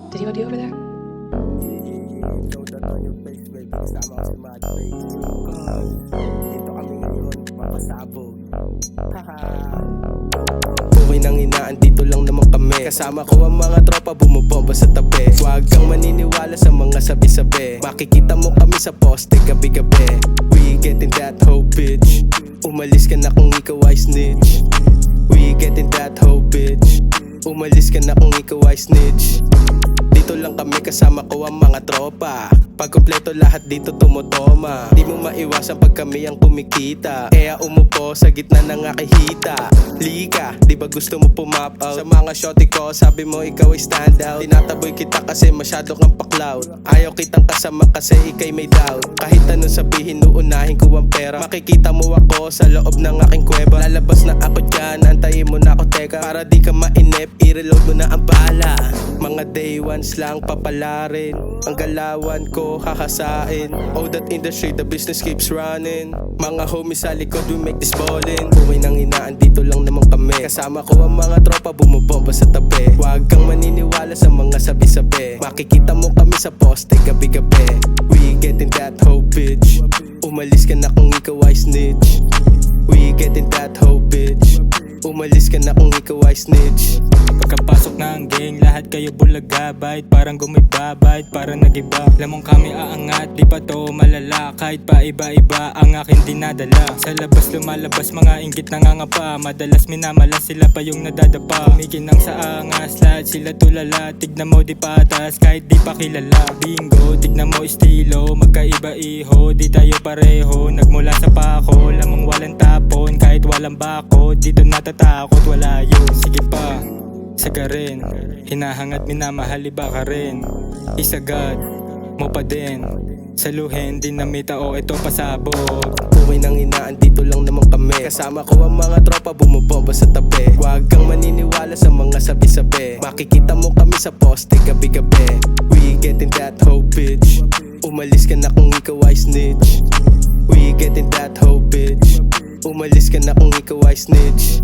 Did he OD over there? Okay nang inaan, dito lang naman kami. Kasama ko ang mga tropa, bumubomba sa tabi. Huwag kang maniniwala sa mga sabi-sabi. Makikita mo kami sa poste gabi-gabi. We getting that hoe, bitch. Umalis ka na kung ikaw ay snitch. We getting that hoe, bitch. Umalis ka na kung ikaw ay snitch. Dito lang kami, kasama ko ang mga tropa. Pag kumpleto lahat dito tumutoma. Di mo maiwasan pag kami ang kumikita. Kaya umupo sa gitna ng aking hita. Lika, di ba gusto mo pumap out? Sa mga shorty ko, sabi mo ikaw ay stand out. Tinataboy kita kasi masyado kang pa-cloud. Ayaw kitang kasama kasi ikay may doubt. Kahit anong sabihin, uunahin ko ang pera. Makikita mo ako sa loob ng aking kuweba. Lalabas na ako dyan, antayin mo na ako teka. Para di ka mainip, i-reload mo na ang bala. Mga day ones lang papalarin. Ang galawan ko hahasain. Oh, that industry, the business keeps running. Mga homies sa likod, we make this ballin'. Buhay nang inaan, dito lang naman kami. Kasama ko ang mga tropa, bumubomba sa tabi. Huwag kang maniniwala sa mga sabi-sabi. Makikita mo kami sa poste gabi-gabi. We getting that hoe, bitch. Umalis ka na kung ikaw ay snitch. We getting that hoe, bitch. Umalis ka na kung ikaw ay snitch. Pagkapasok ng gang, lahat kayo bulagabait. Parang gumibabait, parang nagiba. Lamang kami aangat, di pa to malala. Kahit pa iba-iba ang aking dinadala. Sa labas lumalabas, mga inggit nangangapa. Madalas minamalas, sila pa yung nadadapa. Kumikinang sa angas, lahat sila tulala. Tignan mo di patas, kahit di pa kilala. Bingo, tignan mo estilo, magkaiba iho. Di tayo pareho, nagmula sa pako. Lamang walang tapon, kahit walang bako. Dito natatakot, wala yun, sige pa. Sagarin, hinahangat minamahal, iba ka rin. Isagad mo pa din. Saluhin, dinamita o ito pasabog. Buhay nang inaan, dito lang naman kami. Kasama ko ang mga tropa, bumubomba sa tabi. Huwag kang maniniwala sa mga sabi-sabi. Makikita mo kami sa poste gabi-gabi. We getting that hoe, bitch. Umalis ka na kung ikaw ay snitch. We getting that hoe, bitch. Umalis ka na kung ikaw ay snitch.